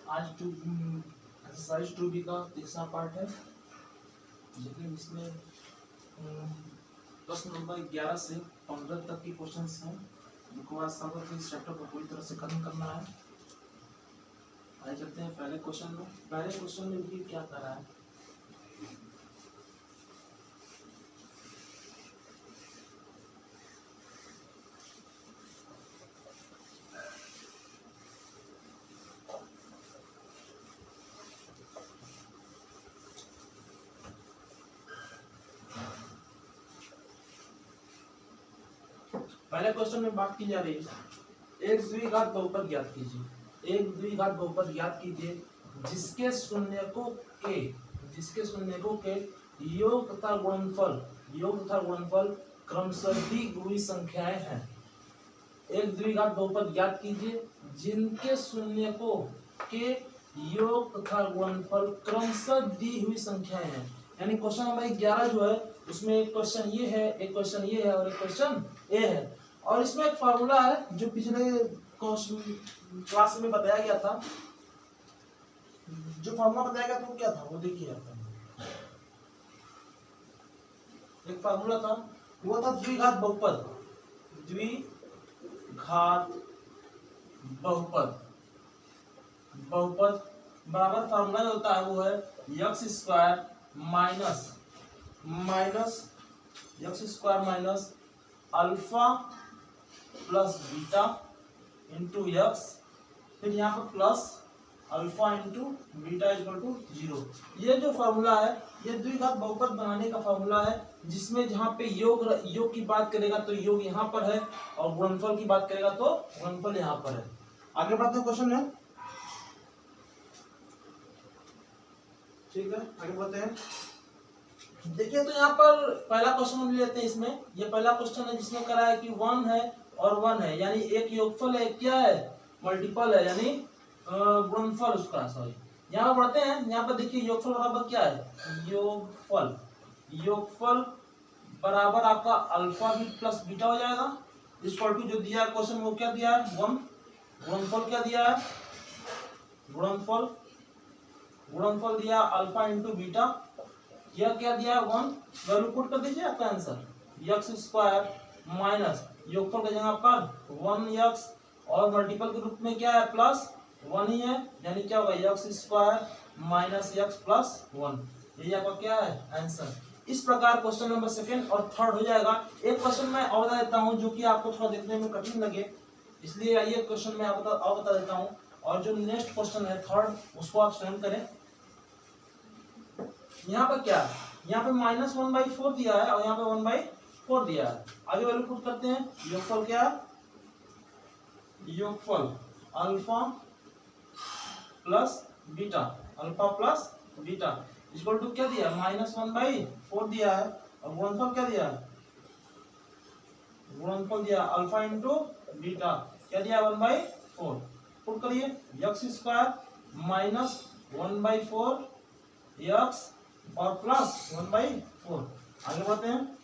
आज exercise 2B का तीसरा पार्ट है, लेकिन इसमें प्रश्न नंबर 11 से 15 तक के क्वेश्चंस हैं, उनको आज सब इस चैप्टर को पूरी तरह से खत्म करना है। आइए चलते हैं पहले क्वेश्चन में। पहले क्वेश्चन में देखिए क्या कर रहा है। पहले क्वेश्चन में बात की जा रही है एक द्विघात बहुपद ज्ञात कीजिए। एक द्विघात बहुपद ज्ञात कीजिए जिसके शून्यकों के योग तथा गुणनफल क्रमशः दी हुई संख्याएं हैं। एक द्विघात बहुपद ज्ञात कीजिए जिनके शून्यकों के योग तथा गुणनफल क्रमशः दी हुई संख्याएं हैं। यानी क्वेश्चन नंबर 11 जो है उसमें एक क्वेश्चन ये है, एक क्वेश्चन ये है और एक क्वेश्चन ए है। और इसमें एक फार्मूला है जो पिछले क्लास में बताया गया था। जो फार्मूला बताया गया था वो क्या था, वो देखिए आप। एक फार्मूला था, वो था द्विघात बहुपद बराबर फार्मूला जो होता है वो है x² minus alpha plus beta into x, फिर यहाँ पर plus alpha into beta equal to 0। ये जो फार्मूला है ये द्विघात बहुपद बनाने का फार्मूला है, जिसमें जहाँ पे योग की बात करेगा तो योग यहाँ पर है और गुणनफल की बात करेगा तो गुणनफल यहाँ पर है। आगे बढ़ते हैं क्वेश्चन में, ठीक है आगे बढ़ते हैं। देखिए तो यहाँ पर पहला क्वेश्चन हम लेते हैं। इसमें ये पहला क्वेश्चन है जिसमें करा है कि 1 है और 1 है, यानी एक योगफल है, क्या है मल्टीपल है, यानी गुणनफल उसका। सॉरी, यहाँ पर बढ़ते हैं। यहाँ पर देखिए योगफल बराबर क्या है, योगफल बराबर आपका अल्फा भी प्लस बीटा हो जाएगा इक्वल टू जो दिया है क्वेश्चन वो क्या दिया है 1। गुणनफल क्या दिया है, गुणनफल दिया अल्फा इंटू बीटा, यह क्या दिया 1। वैल्यू पुट कर दीजिए, आपका आंसर x² माइनस योगफल का जगह पर 1x और मल्टीपल के रूप में क्या है प्लस 1 ही है, यानी क्या होगा x² माइनस x प्लस 1। यही आपका क्या है आंसर। इस प्रकार क्वेश्चन नंबर सेकंड और थर्ड हो जाएगा। एक क्वेश्चन मैं और बता देता हूं जो कि आपको थोड़ा देखने में कठिन लगे, इसलिए ये क्वेश्चन मैं और बता देता हूं, और जो नेक्स्ट क्वेश्चन है थर्ड उसको आप स्वयं करें। यहाँ पर क्या है, यहाँ पे -1/4 दिया है और यहाँ पे 1/4 दिया है। आगे वैल्यू पुट करते हैं। योगफल क्या है, योगफल alpha plus beta equal to क्या दिया -1/4 दिया है, और गुणनफल क्या दिया है, गुणनफल दिया अल्फा इंटू बीटा, क्या दिया 1/4। पुट करिए x² माइनस 1/4 x और प्लस 1/4। आगे बढ़ते हैं।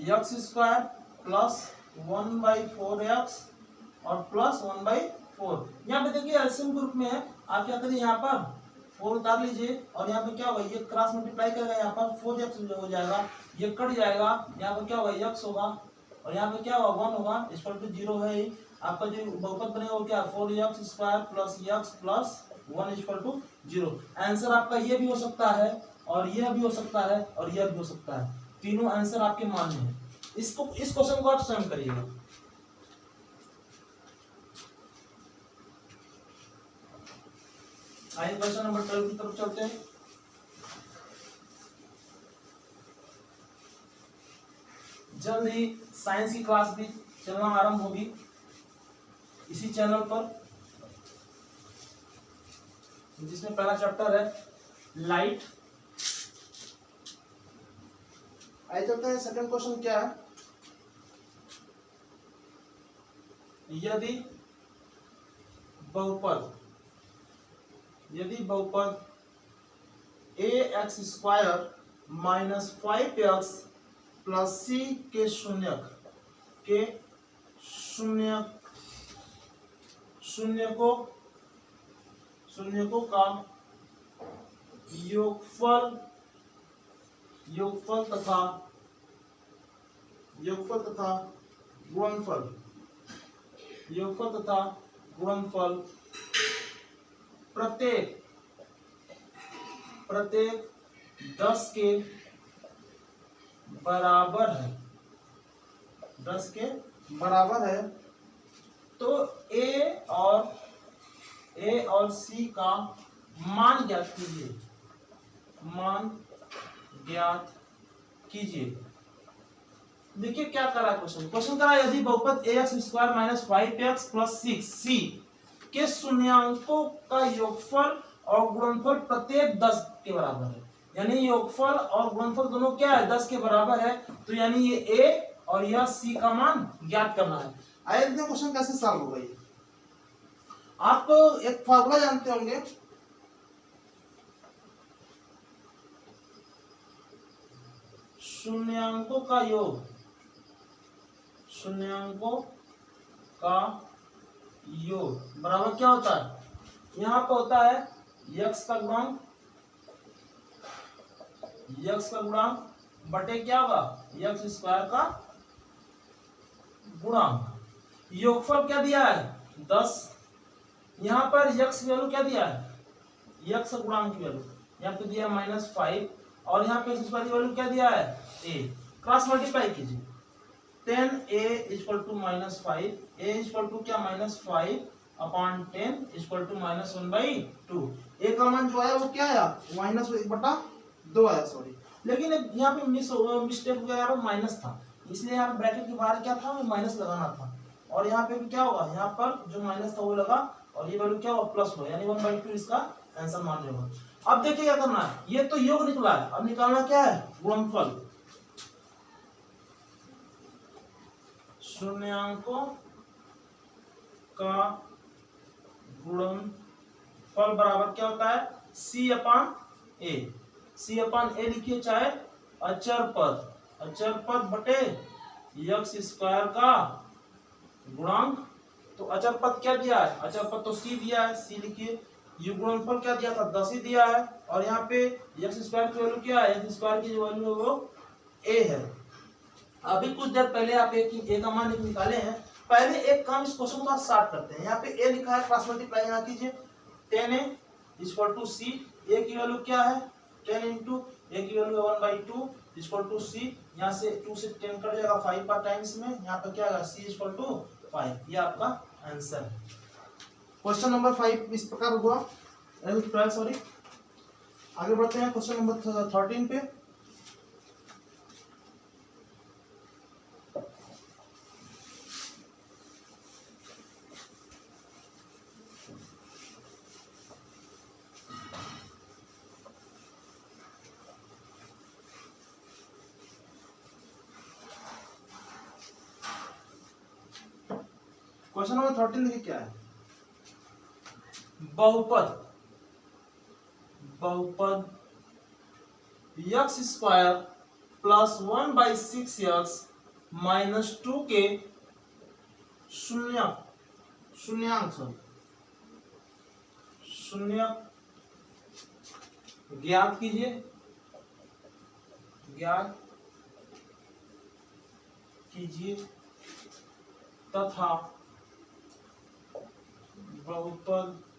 x² प्लस 1/4x और प्लस 1/4। यहाँ पे देखिए एलसीएम के रूप में है, आप क्या करिए यहाँ पर 4 उतार लीजिए और यहाँ पे क्या होगा, ये क्रॉस मल्टीप्लाई करेगा, यहाँ पर 4x हो जाएगा, ये कट जाएगा, यहाँ पर क्या होगा x होगा और यहाँ पे क्या होगा 1 होगा इक्वल टू 0 है ही। आपका जो बहुपद बनेगा वो क्या 4x² plus x plus 1 equal to 0। Answer आपका ये भी हो सकता है और यह भी हो सकता है और यह भी हो सकता है, तीनों आंसर आपके मान्य हैं। इस क्वेश्चन को आप स्वयं करिएगा। आइए क्वेश्चन नंबर 12 की तरफ चलते हैं। जल्द ही साइंस की क्लास भी चलना आरंभ होगी इसी चैनल पर, जिसमें पहला चैप्टर है लाइट। आइए चलते हैं सेकंड क्वेश्चन क्या है, यदि बहुपद ax² minus 5x plus c के शून्य को शून्यकों का योगफल योगफल तथा गुणनफल प्रत्येक 10 के बराबर है, 10 के बराबर है। तो ए और सी का मान ज्ञात कीजिए। देखिए क्या करा क्वेश्चन करा, यदि बहुपद ax square minus 5x plus 6c के शून्यांकों का योगफल और गुणनफल प्रत्येक 10 के बराबर है, यानी योगफल और गुणनफल दोनों क्या है 10 के बराबर है, तो यानी ये a और यह c का मान ज्ञात करना है। आइए देखते हैं क्वेश्चन कैसे सॉल्व होगा। ये आप एक फार्मूला जानते होंगे, शून्यांकों का योग बराबर क्या होता है, यहाँ पे होता है x का गुणांक बटे क्या होगा x स्क्वायर का गुणांक। योगफल क्या दिया है 10, यहाँ पर x की वैल्यू क्या दिया है, x गुणांक की वैल्यू यहाँ पे दिया है -5 और यहाँ पे x स्क्वायर की वैल्यू क्या दिया है a। क्रॉस मल्टीप्लाई कीजिए, 10a = -5, a = क्या -5/10 = -1/2। a का मान जो आया वो क्या आया -1/2 आया, सॉरी। लेकिन यहाँ पे मिस्टेक हो गया, माइनस था, इसलिए यहाँ ब्रैकेट के बाहर क्या था, माइनस लगाना था। और यहाँ पे भी क्या होगा, यहाँ पर जो माइनस था वो लगा और ये वैल्यू क्या होगा प्लस हो, यानी 1/2 इसका आंसर मान होगा। अब देखिए क्या करना है, ये तो योग निकला है, अब निकालना क्या है गुणनफल। शून्यांकों का गुणनफल बराबर क्या होता है C/A। C/A लिखिए, चाहे अचर पद बटे x स्क्वायर का गुणांक। तो अचर पद क्या दिया है, अचर पद तो c दिया है, c लिखिए। ये गुणनफल क्या दिया था 10 ही दिया है, और यहाँ पे x स्क्वायर की वैल्यू क्या है, x स्क्वायर की जो वैल्यू है वो a है। अभी कुछ देर पहले आप a का मान निकाले हैं। पहले एक काम इस क्वेश्चन को स्टार्ट करते हैं। यहाँ पे a लिखा है, क्रॉस मल्टीप्लाई यहाँ कीजिए, 10a = c। a की वैल्यू क्या है 10 × a की वैल्यू 1/2 = c। यहाँ से 2 से 10 कट जाएगा 5 का टाइम्स में, यहाँ पे क्या आएगा c = 5। ये आपका आंसर है। क्वेश्चन नंबर 5 इस प्रकार हुआ, 12 सॉरी। आगे बढ़ते हैं क्वेश्चन नंबर 13 पे। क्वेश्चन नंबर 13 देखिए क्या है, बहुपद x² + 1/6x - 2 के शून्यक ज्ञात कीजिए तथा बहुपद के गुणांकों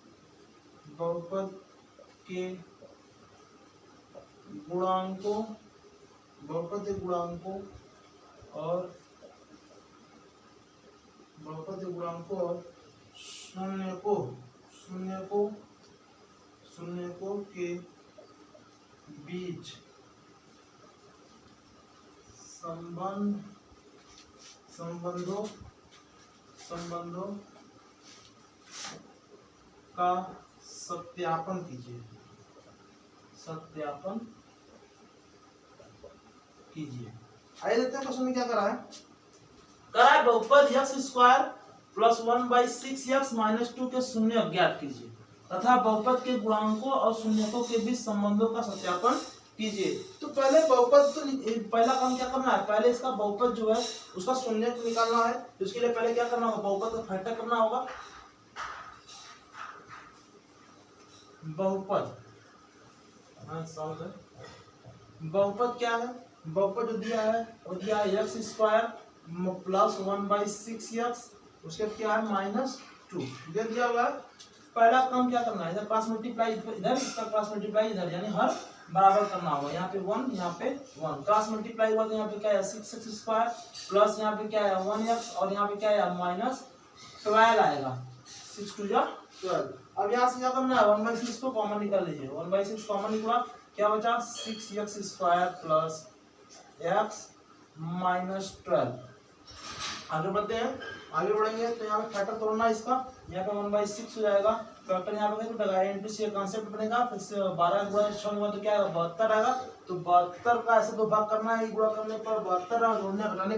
और शून्यकों के बीच संबंधों का सत्यापन कीजिए। आइए देखते हैं क्वेश्चन में क्या करा है। बहुपद x² + 1/6x - 2 के शून्य ज्ञात कीजिए तथा बहुपद के गुणांकों और शून्यकों के बीच संबंधों का सत्यापन कीजिए। तो पहले बहुपद पहला काम क्या करना है, पहले इसका बहुपद जो है उसका शून्यक निकालना है। तो इसके लिए पहले क्या करना होगा, बहुपद का फैक्टर करना होगा। बहुपद, हाँ सॉल्व है। बहुपद क्या है, बहुपद जो दिया है वो दिया है एक्स स्क्वायर प्लस 1/6x, उसके क्या है -2 दे दिया हुआ है। पहला काम क्या करना है, इधर क्रॉस मल्टीप्लाई इधर, इसका क्रॉस मल्टीप्लाई इधर, यानी हर बराबर करना होगा। यहाँ पे 1, यहाँ पे 1, क्रॉस मल्टीप्लाई हुआ तो यहाँ पे क्या है 6x² प्लस यहाँ पे क्या है 1x और यहाँ पे क्या है -12 आएगा, 6 2 जा 12। अब यहाँ से क्या करना है 1/6 को कॉमन निकाल लीजिए, 1/6 कॉमन निकला, क्या बचा 6x² प्लस x -12। आगे बढ़ते हैं, आगे बढ़ेंगे तो यहाँ पे फैक्टर तोड़ना है इसका, यहाँ पे 1/6 हो जाएगा, फैक्टर यहाँ पे टूटेगा, इनटू सी कांसेप्ट बनेगा, फिर से 12 गुणा 6 हुआ तो क्या आएगा 72 आएगा। तो 72 का ऐसे तो भाग करना है, गुणा करने पर 72 और जोड़ने घटाने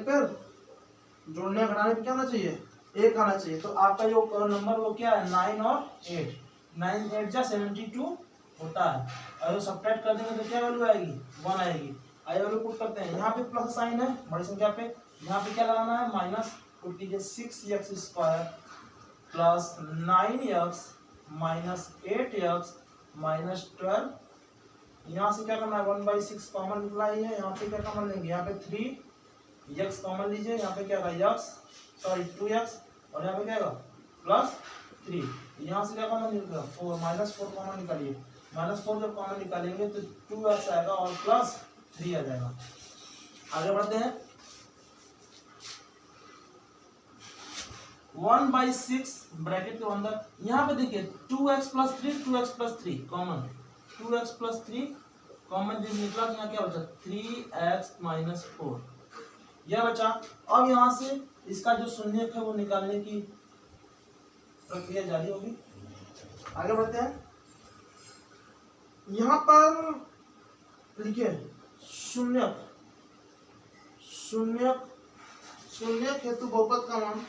पे क्या आना चाहिए 1 आना चाहिए। तो आपका जो नंबर वो क्या है 9 और 8, 9 8 जा 72 होता है। और सब्ट्रैक्ट कर देंगे तो क्या वैल्यू आएगी 1 आएगी। आई वैल्यू पुट करते हैं, यहाँ पे प्लस साइन है बड़ी संख्या पे, यहाँ पे क्या लगाना है माइनस, पुट कीजिए 6x² plus 9x minus 8x minus 12। यहाँ से क्या करना है 1/6 कॉमन निकला ही है, यहाँ पे क्या कॉमन लेंगे, यहाँ पे 3x कॉमन लीजिए, यहाँ पे क्या आएगा 2x और यहाँ पे क्या आएगा +3। यहाँ से क्या कॉमन निकलेगा 4 -4 कॉमन निकालिए, -4 जब कॉमन निकालेंगे तो 2x आएगा और +3 आ जाएगा। आगे बढ़ते हैं, 1/6 ब्रैकेट के अंदर यहाँ पे देखिए 2x + 3 2x + 3 common, 2x + 3 common जब निकला तो यहाँ क्या बचा 3x - 4 यह बचा। अब यहाँ से इसका जो शून्य है वो निकालने की प्रक्रिया जारी होगी। आगे बढ़ते हैं, यहाँ पर लिखिए शून्य हेतु बहुपद का मान,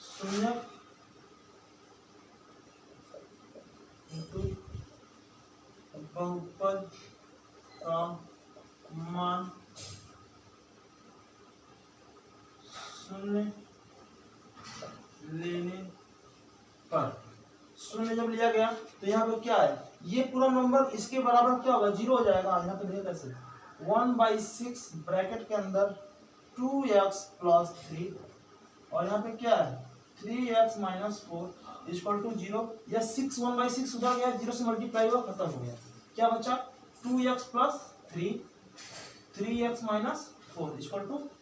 शून्य हेतु बहुपद का मान शून्य लेने पर, शून्य जब लिया गया तो यहाँ पे क्या है ये पूरा नंबर इसके बराबर क्या होगा 0 हो जाएगा। यहाँ पे देखिए कैसे 1/6 ब्रैकेट के अंदर 2x + 3 और यहाँ पे क्या है 3x - 4 = 0। या 6 1/6 उधर गया, 0 से मल्टीप्लाई हुआ खत्म हो गया, क्या बचा 2x + 3 3x - 4 =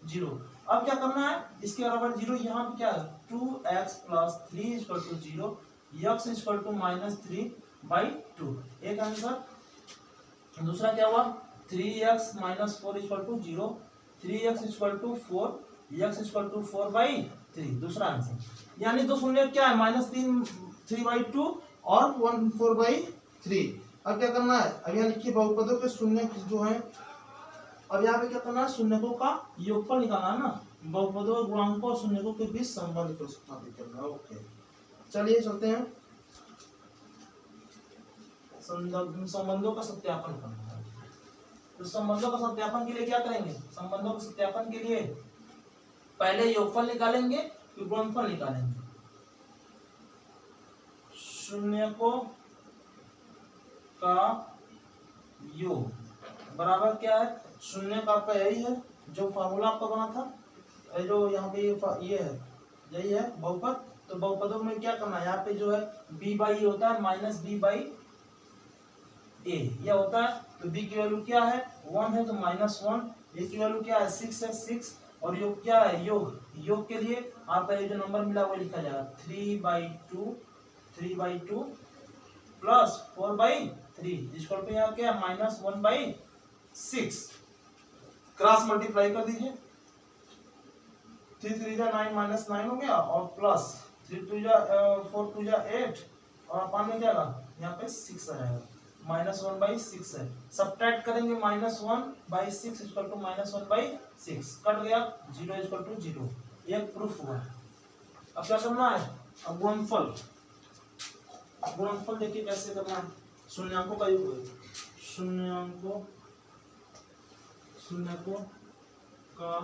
0। अब क्या करना है इसके बराबर 0, यहाँ पे क्या है 2x + 3 = 0, x = -3/2 एक आंसर। दूसरा क्या हुआ 3x - 4 = 0, 3x = 4, x = 4/3 दूसरा आंसर। यानी दो शून्य क्या है -3 3/2 और 1 4/3। अब क्या करना है, अब यहाँ लिखिए बहुपदों के शून्य जो है, अब यहाँ पे क्या करना है शून्यकों का योगफल निकालना है ना, बहुपदों गुणांकों और शून्यकों के बीच संबंध को स्थापित करना। ओके चलिए चलते हैं, संबंधों का सत्यापन करना है। तो संबंधों का सत्यापन के लिए क्या करेंगे, संबंधों के सत्यापन के लिए पहले योगफल निकालेंगे फिर गुणनफल निकालेंगे। शून्यकों का योग बराबर क्या है, शून्य का आपका यही है जो फार्मूला आपका बना था, जो यहाँ पे ये है यही है बहुपद। तो बहुपदों में क्या करना है, यहाँ पे जो है b/a होता है -b/a यह होता है। तो b की वैल्यू क्या है 1 है तो -1, a की वैल्यू क्या है 6 है 6, और योग क्या है योग के लिए आपका ये जो नंबर मिला वो लिखा जाएगा 3/2 प्लस 4/3 इसको यहाँ क्या है -1/6। क्रॉस मल्टीप्लाई कर दीजिए, 3 3 जा 9 -9 हो गया और प्लस 3 2 जा 4 2 जा 8 और अपान में क्या आएगा यहाँ पे 6 आएगा, -1/6 है। सब्ट्रैक्ट करेंगे -1/6 = -1/6 कट गया 0 = 0। एक प्रूफ हुआ। अब क्या करना है, अब गुणनफल देखिए कैसे करना है। शून्यांकों का योग, शून्यकों का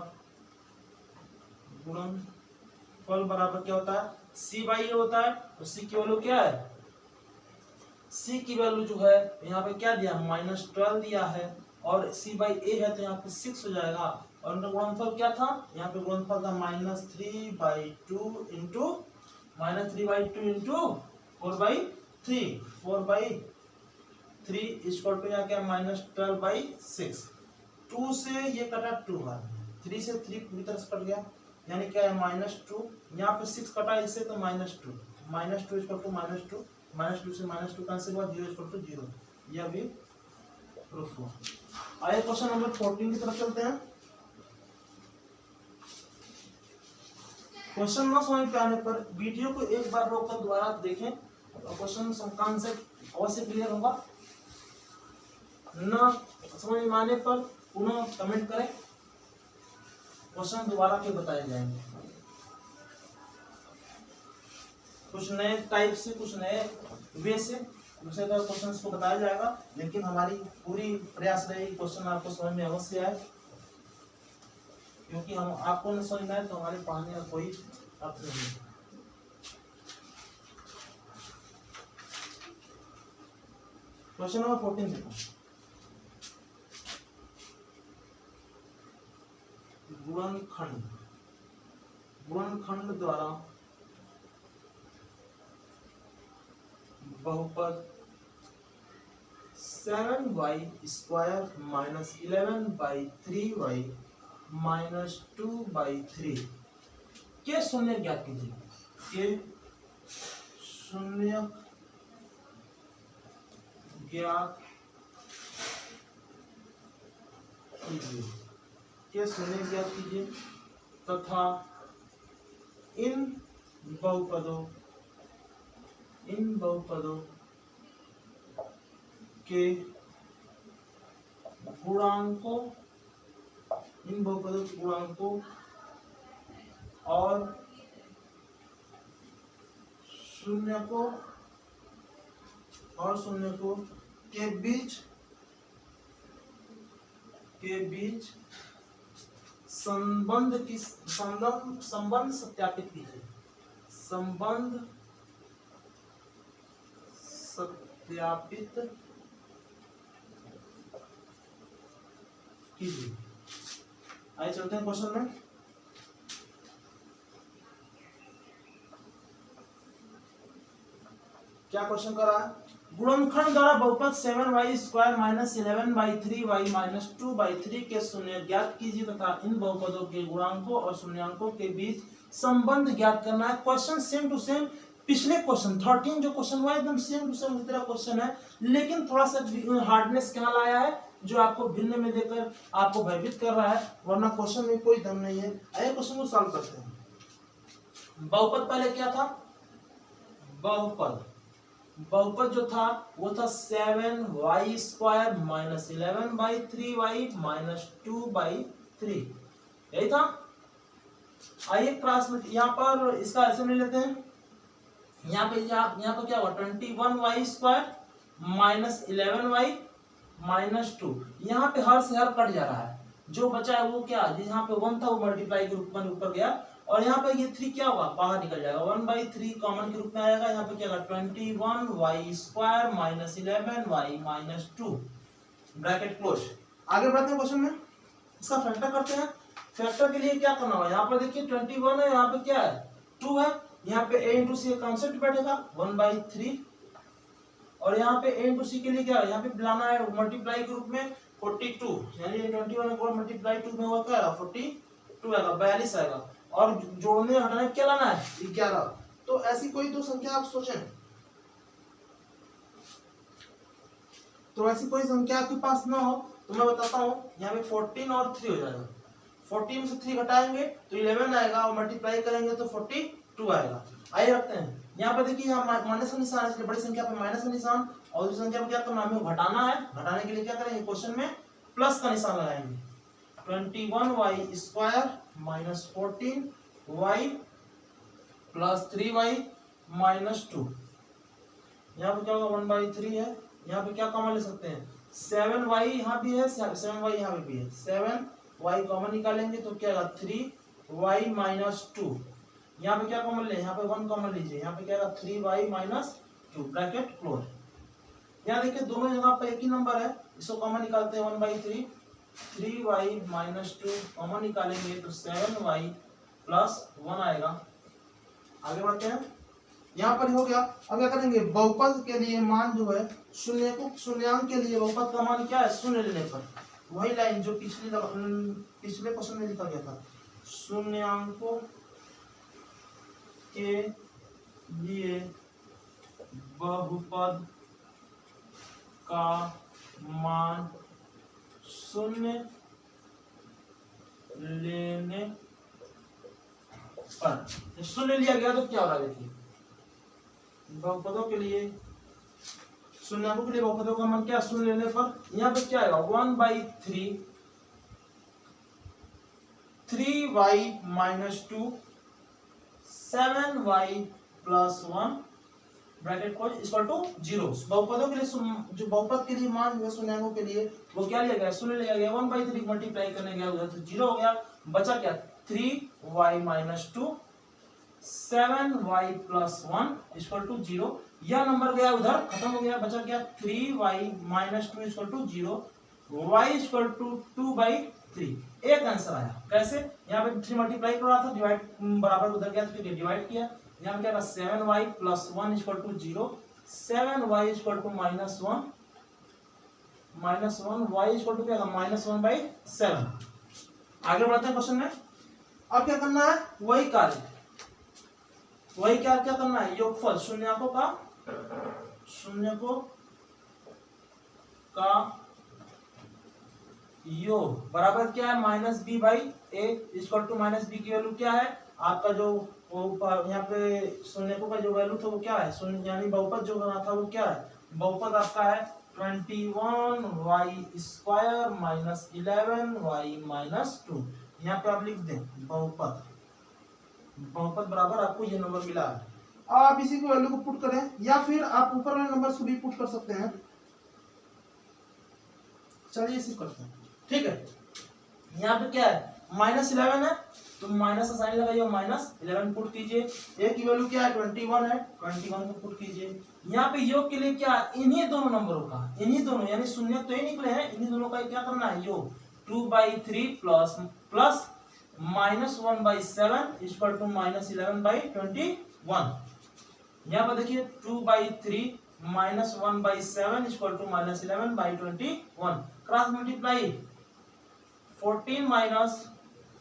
गुणनफल बराबर क्या होता है c/a होता है। तो c की वैल्यू क्या है सी की वैल्यू जो है यहाँ पे क्या दिया, -12 दिया है, और c बाई ए है तो यहाँ पे 6 हो जाएगा, और इनका गुणनफल क्या था, यहाँ पे गुणनफल था -3/2 इंटू -3/2 इंटू 4/3 इक्वल टू यहाँ क्या -12/6। 2 से ये कटा 2 बार, 3 से 3 पूरी तरह से कट गया, यानी क्या है -2, यहाँ पे 6 कटा इससे तो -2 इक्वल टू -2, -2 से -2 कैंसिल हुआ, 0 इक्वल टू 0, यह भी प्रूफ हुआ। आइए क्वेश्चन नंबर 14 की तरफ चलते हैं। क्वेश्चन न समझ पे आने पर वीडियो को एक बार रोककर दोबारा देखें और क्वेश्चन कॉन्सेप्ट अवश्य क्लियर होगा। न समझ में आने पर पुनः कमेंट करें, क्वेश्चन दोबारा के बताए जाएंगे, कुछ नए टाइप से, कुछ नए वे से दूसरे तरह क्वेश्चंस को बताया जाएगा, लेकिन हमारी पूरी प्रयास रहेगी क्वेश्चन आपको समझ में अवश्य आए, क्योंकि हम आपको न समझ में आए तो हमारे पढ़ाने का कोई अर्थ नहीं। क्वेश्चन नंबर 14 देखो, गुणनखंड द्वारा बहुपद 7y² माइनस 11/3y माइनस 2/3 के शून्य ज्ञात कीजिए, के शून्य ज्ञात कीजिए, के शून्य ज्ञात कीजिए तथा इन बहुपदों के गुणांकों और शून्य को के बीच संबंध सत्यापित कीजिए, आइए चलते हैं क्वेश्चन में। क्या क्वेश्चन कर रहा है, गुणनखंड द्वारा बहुपद 7y² माइनस 11/3y माइनस 2/3 के शून्य ज्ञात कीजिए तथा इन बहुपदों के गुणांकों और शून्यांकों के बीच संबंध ज्ञात करना है। क्वेश्चन सेम टू सेम पिछले क्वेश्चन 13 जो क्वेश्चन हुआ एकदम सेम टू सेम तरह क्वेश्चन है, लेकिन थोड़ा सा हार्डनेस क्या लाया है जो आपको भिन्न में देकर आपको भयभीत कर रहा है, वरना क्वेश्चन में कोई दम नहीं है। आइए क्वेश्चन को सॉल्व करते हैं। बहुपद पहले क्या था, बहुपद जो था वो था 7y² माइनस 11/3y माइनस 2/3, यही था। आइए क्लास में यहाँ पर इसका ऐसे ले लेते हैं, यहाँ पे क्या हुआ 21y² माइनस 11y माइनस 2, यहाँ पे हर से हर कट जा रहा है, जो बचा है वो क्या, यहाँ पे 1 था वो मल्टीप्लाई के रूप में ऊपर गया, और यहाँ पे ये 3 क्या होगा बाहर निकल जाएगा, 1/3 कॉमन के रूप में आएगा, यहाँ पे क्या होगा 21y² minus 11y minus 2 bracket close. आगे बढ़ते हैं क्वेश्चन में, इसका फैक्टर करते हैं। फैक्टर के लिए क्या करना होगा, यहाँ पर देखिए 21 है, यहाँ पे क्या है 2 है, यहाँ पे a इंटू सी का कॉन्सेप्ट बैठेगा 1/3, और यहाँ पे a इंटू सी के लिए क्या है, यहाँ पे बुलाना है मल्टीप्लाई के रूप में 42, यानी 21 को मल्टीप्लाई 2 में होगा क्या आएगा 42 आएगा, 42 आएगा, और जोड़ने हटाने क्या लाना है 11। तो ऐसी कोई दो संख्या आप सोचें, तो ऐसी कोई संख्या आपके पास ना हो तो मैं बताता हूँ, यहाँ पे 14 और 3 हो जाएगा, 14 से 3 घटाएंगे तो 11 आएगा, और मल्टीप्लाई करेंगे तो 42 आएगा। आइए रखते हैं, यहाँ पर देखिए यहाँ माइनस का निशान है, इसलिए बड़ी संख्या पे माइनस का निशान, और दूसरी संख्या में क्या करना है, हमें घटाना है, घटाने के लिए क्या करेंगे क्वेश्चन में प्लस का निशान लगाएंगे, 21y² minus 14y plus 3y minus 2, यहाँ पे क्या होगा 1/3 है, यहाँ पे क्या कॉमन ले सकते हैं 7y यहाँ भी है, 7y यहाँ भी है, 7y कॉमन निकालेंगे तो क्या होगा 3y माइनस 2, यहाँ पे क्या कॉमन ले, यहाँ पे 1 कॉमन लीजिए, यहाँ पे क्या होगा 3y माइनस 2 ब्रैकेट क्लोज। यहाँ देखिए दोनों जगह पर एक ही नंबर है, इसको कॉमन निकालते हैं 1/3, 3y माइनस 2 कॉमन निकालेंगे तो 7y प्लस 1 आएगा। आगे बढ़ते हैं, यहाँ पर हो गया। अब क्या करेंगे, बहुपद के लिए मान जो है शून्य को, शून्यांक के लिए बहुपद का मान क्या है, शून्य लेने पर वही लाइन जो पिछले क्वेश्चन में लिखा गया था, शून्यांकों के लिए बहुपद का मान शून्य लेने पर, शून्य लिया गया तो क्या हो रहा है देखिए, बहुपदों के लिए, शून्यांकों के लिए बहुपदों का मान क्या, शून्य लेने पर यहाँ पे क्या आएगा 1/3, 3y minus 2, 7y plus 1 bracket को इक्वल टू 0। बहुपदों के लिए जो बहुपद के लिए मान जो है शून्यांकों के लिए वो क्या लिया गया, शून्य लिया गया, 1/3 मल्टीप्लाई करने गया उधर तो 0 हो गया, बचा क्या 3y minus 2, 7y plus 1 equal to 0। यह नंबर गया उधर, खत्म हो गया, बचा क्या 3y minus 2 equal to 0, y equal to 2/3। एक आंसर आया, कैसे, यहाँ पे 3 मल्टीप्लाई कर रहा था, डिवाइड बराबर उधर गया तो डिवाइड किया, यहाँ पे क्या 7y plus 1 equal to 0, 7y equal to minus 1, y equal to क्या -1/7। आगे बढ़ते हैं क्वेश्चन में। अब क्या करना है, वही कार्य क्या करना है, योगफल शून्यकों का योग बराबर क्या है -b/a इक्वल टू -b की वैल्यू क्या है आपका, जो यहाँ पे शून्यकों का जो वैल्यू था वो क्या है, शून्य यानी बहुपद जो बना था वो क्या है, बहुपद आपका है 21y square minus 11y minus 2। यहाँ पे आप लिख दें बहुपद बराबर आपको ये नंबर मिला है। आप इसी की वैल्यू को पुट करें या फिर आप ऊपर वाले नंबर को भी पुट कर सकते हैं। चलिए इसी करते हैं, ठीक है। यहाँ पे क्या है -11 है तो माइनस का साइन लगाइए, -11 पुट कीजिए, a की वैल्यू क्या है 21 है, 21 को पुट कीजिए। यहाँ पे योग के लिए क्या, इन्हीं दोनों नंबरों का, इन्हीं दोनों यानी शून्य तो ही निकले हैं, इन्हीं दोनों का क्या करना है योग, 2/3 प्लस -1/7 इक्वल टू -11/21। यहाँ पर देखिए 2/3 -1/7 equal to -11/21, cross multiply 14 minus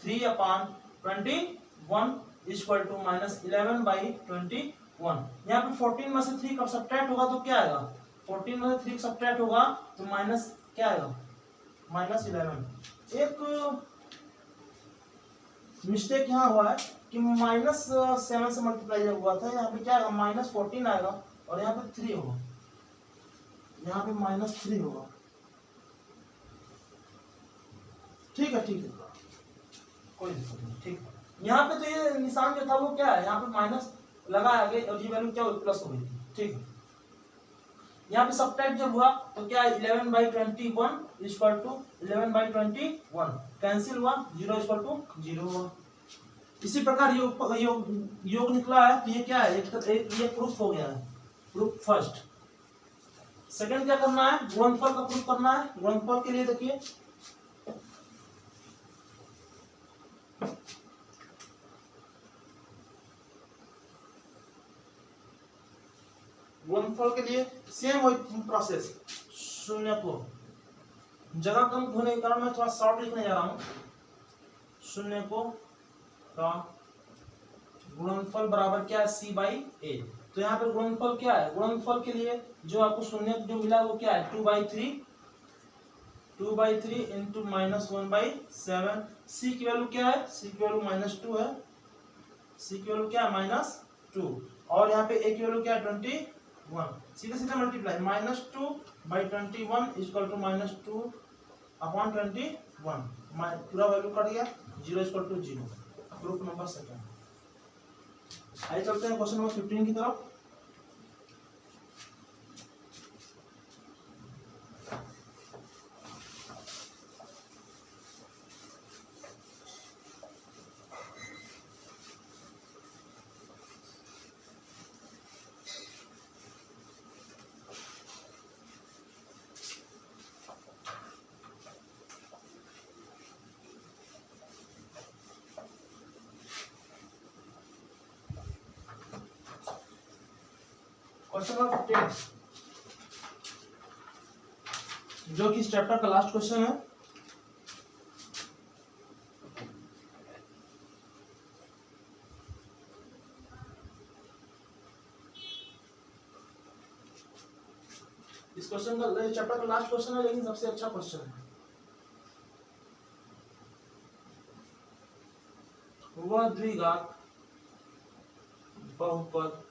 3/21 equal to -11/21। यहाँ पे 14 में से 3 का सब्ट्रैक्ट होगा तो क्या आएगा, 14 में से 3 सब्ट्रैक्ट होगा तो माइनस क्या आएगा -11। एक मिस्टेक यहाँ हुआ है कि -7 से मल्टीप्लाई हुआ था, यहाँ पे क्या आएगा -14 आएगा और यहाँ पे 3 होगा, यहाँ पे -3 होगा, ठीक है कोई दिक्कत नहीं, ठीक है। यहाँ पे तो ये निशान जो था वो क्या है, यहाँ पे माइनस लगा आगे और ये वैल्यू क्या हुई प्लस हो गई थी, ठीक है। यहाँ पे सब्ट्रैक्ट जब हुआ तो क्या 11/21 इक्वल टू 11/21 कैंसिल हुआ, 0 इक्वल टू 0 हुआ। इसी प्रकार योग निकला है तो ये क्या है, एक ये प्रूफ हो गया है, प्रूफ फर्स्ट। सेकंड क्या करना है, गुणनफल का प्रूफ करना है। गुणनफल के लिए देखिए गुणनफल के लिए सेम वही प्रोसेस, शून्य को जगह कम होने के कारण मैं थोड़ा शॉर्ट लिखने जा रहा हूं। शून्य को का गुणनफल बराबर क्या है c/a। तो यहाँ पे गुणनफल क्या है, गुणनफल के लिए जो आपको शून्य जो मिला वो क्या है 2/3 इंटू -1/7। c की वैल्यू क्या है, c की वैल्यू -2 है, c की वैल्यू क्या है -2 और यहाँ पे a की वैल्यू क्या है 21। सीधे सीधे मल्टीप्लाई -2/21 इक्वल टू -2/21, पूरा वैल्यू कट गया, 0 equal to 0। Proof number second. आइए चलते हैं क्वेश्चन नंबर 15 की तरफ। क्वेश्चन नंबर 15 जो कि इस चैप्टर का लास्ट क्वेश्चन है। इस क्वेश्चन का चैप्टर का लास्ट क्वेश्चन है, लेकिन सबसे अच्छा क्वेश्चन है। वह द्विघात बहुपद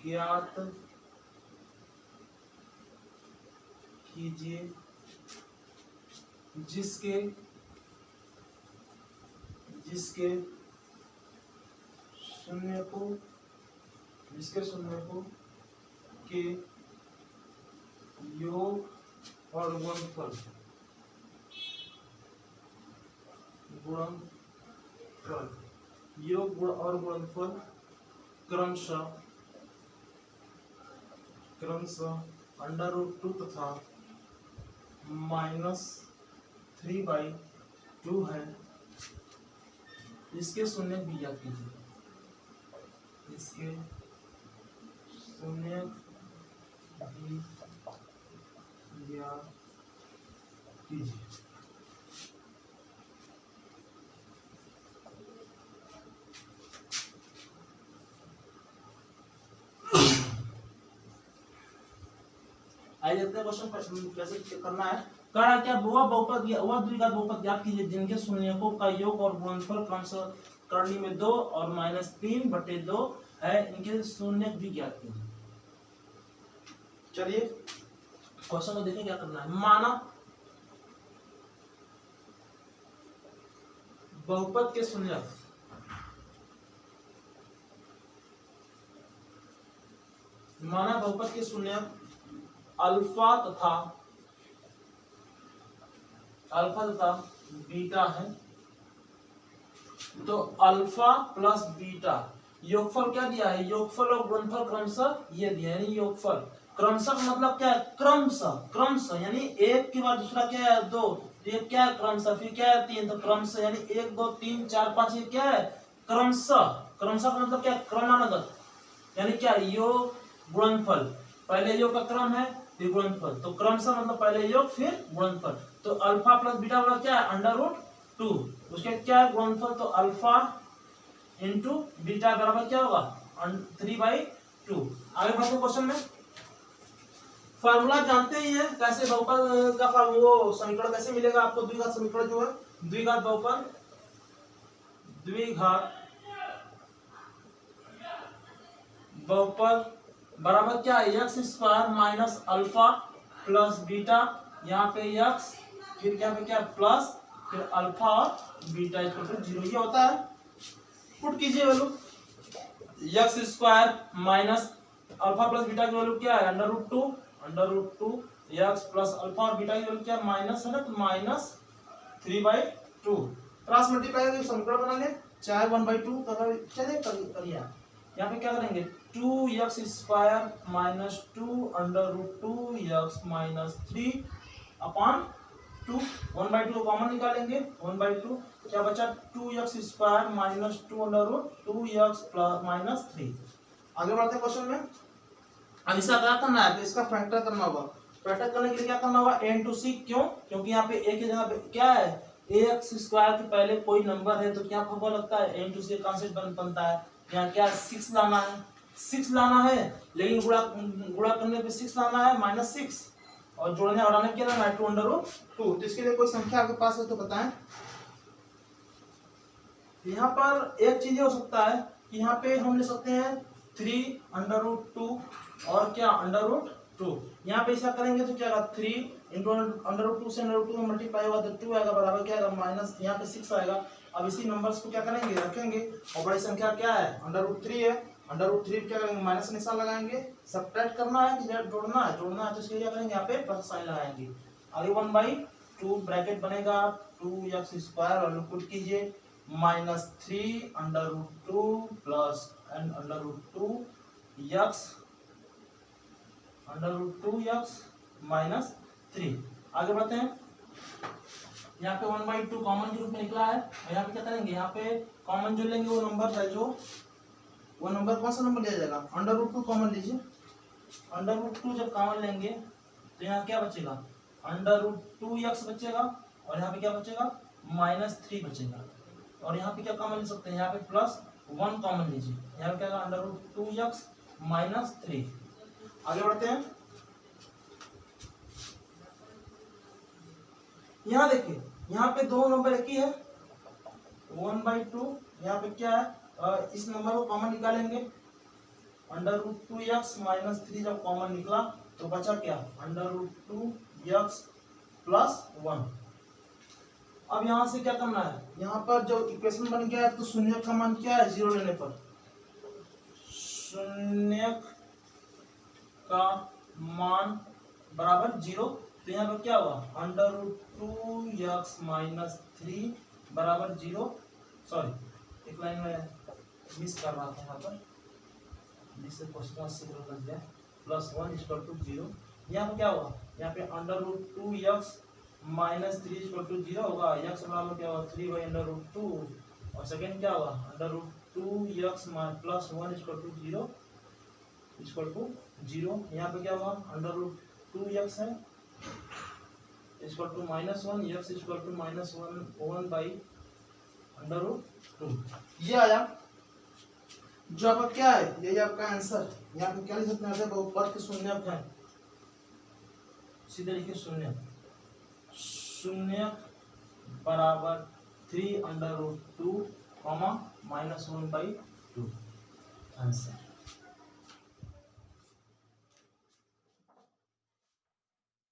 ज्ञात कीजिए जिसके शून्य को के योग और गुणनफल योग गुण और गुणनफल क्रमशः √2 तथा -3/2 है। इसके शून्य भी ज्ञात कीजिए। इसके शून्य भी ज्ञात कीजिए। आइए देखते हैं क्वेश्चन कैसे करना है। कहा क्या वह द्विघात बहुपद ज्ञात कीजिए जिनके शून्यकों का योग और गुणनफल क्रमशः करनी में 2 और -3/2 है। इनके शून्य भी ज्ञात कीजिए। चलिए क्वेश्चन को देखें क्या करना है। माना बहुपद के शून्य अल्फा तथा बीटा है। तो अल्फा प्लस बीटा योगफल क्या दिया है, योगफल और गुणनफल क्रमशः ये दिया है। यानी योगफल क्रमशः मतलब क्या है, क्रमशः यानी एक के बाद दूसरा क्या है 2, ये क्या है क्रमशः, फिर क्या है 3, तो क्रमशः यानी 1 2 3 4 5 ये क्या है क्रमशः का मतलब क्या है क्रमानुगत। यानी क्या योग गुणनफल, पहले योग का क्रम है फिर गुणनफल, तो क्रमशः मतलब पहले योग फिर गुणनफल। तो अल्फा प्लस बीटा वाला क्या है √2, उसके क्या है गुणनफल, तो अल्फा इंटू बीटा बराबर क्या होगा 3/2। आगे बढ़ते क्वेश्चन में। फार्मूला जानते ही है कैसे बहुपद का वो समीकरण कैसे मिलेगा आपको। द्विघात समीकरण जो है द्विघात बहुपद बराबर क्या है x² minus alpha plus beta, यहाँ पे x फिर क्या पे क्या प्लस फिर अल्फा और बीटा इक्वल टू 0 ये होता है। पुट कीजिए value x² minus alpha plus beta की वैल्यू क्या है √2 x प्लस अल्फा और बीटा की वैल्यू क्या माइनस है ना, तो -3/2 क्रॉस मल्टीप्लाई समीकरण बनाएंगे चाहे 1/2 चलिए करिए। यहाँ पे क्या करेंगे 2x² माइनस 2√2x माइनस 3/2 1/2 को कॉमन निकालेंगे 1/2 क्या बचा 2x² minus 2√2x plus minus 3। आगे बढ़ते हैं क्वेश्चन में। अब इसका क्या करना है, तो इसका फैक्टर करना होगा। फैक्टर करने के लिए क्या करना होगा n to c, क्यों क्योंकि यहाँ पे a की जगह पे क्या है ax² के पहले कोई नंबर है तो क्या फॉर्मूला लगता है n to c कॉन्सेप्ट बनता है। यहाँ क्या 6 लाना है लेकिन गुणा करने पे 6 लाना है -6 और जोड़ने और हटाने क्या लाना है 2√2। तो इसके लिए कोई संख्या आपके पास है तो बताएं। यहाँ पर एक चीज हो सकता है कि यहाँ पे हम ले सकते हैं 3√2 और क्या √2। यहाँ पे ऐसा करेंगे तो क्या आएगा 3 इंटू √2 से √2 में मल्टीप्लाई होगा तो 2 आएगा बराबर क्या आएगा माइनस यहाँ पे 6 आएगा। अब इसी नंबर्स को क्या करेंगे रखेंगे और बड़ी संख्या क्या है √3 है, √3 क्या करेंगे माइनस निशान लगाएंगे। सब्ट्रैक्ट करना है कि जोड़ना है तो इसके लिए क्या करेंगे यहाँ पे प्लस साइन लगाएंगे। आगे 1/2 ब्रैकेट बनेगा 2x² और पुट कीजिए -3√2 प्लस √2x माइनस 3। आगे बढ़ते हैं। यहाँ पे 1/2 कॉमन के रूप में निकला है और यहाँ पे क्या करेंगे यहाँ पे कॉमन जो लेंगे वो नंबर है जो वो नंबर कौन सा नंबर लिया जाएगा, अंडर रूट 2 कॉमन लीजिए। अंडर रूट 2 जब कॉमन लेंगे तो यहाँ क्या बचेगा, अंडर रूट 2x बचेगा और यहाँ पे क्या बचेगा, -3 बचेगा। और यहाँ पे क्या कॉमन ले सकते हैं, यहाँ पे +1 कॉमन लीजिए। यहाँ पे क्या होगा, अंडर रूट 2x -3। आगे बढ़ते हैं। यहाँ देखिए, यहाँ पे दो नंबर एक ही है, 1/2। यहाँ पे क्या है, इस नंबर को कॉमन निकालेंगे। अंडर रूट 2x -3 जब कॉमन निकला तो बचा क्या, अंडर रूट 2x +1। अब यहाँ से क्या करना है, यहाँ पर जो इक्वेशन बन गया है तो शून्य का मान क्या है, 0 लेने पर शून्य का मान बराबर 0। तो यहाँ पर क्या हुआ, अंडर रूट 2x -3 बराबर 0। सॉरी, एक लाइन में मिस कर रहा था यहाँ पर, जिससे क्वेश्चन से लग गया, +1 = 0। यहाँ पर क्या हुआ, यहाँ पे अंडर रूट 2x -3 = 0 होगा, x बराबर क्या होगा, 3/√2। और सेकेंड क्या होगा, अंडर रूट 2x +1 = 0। यहाँ पे क्या होगा, अंडर रूट 2x है =-1, x =-1/√2। ये आया, जो आपका क्या है, यही आपका आंसर। यहाँ पे क्या लिख सकते हैं, देखो पद के शून्य है, सीधे लिखिए शून्य बराबर 3/√2, -1/2 आंसर।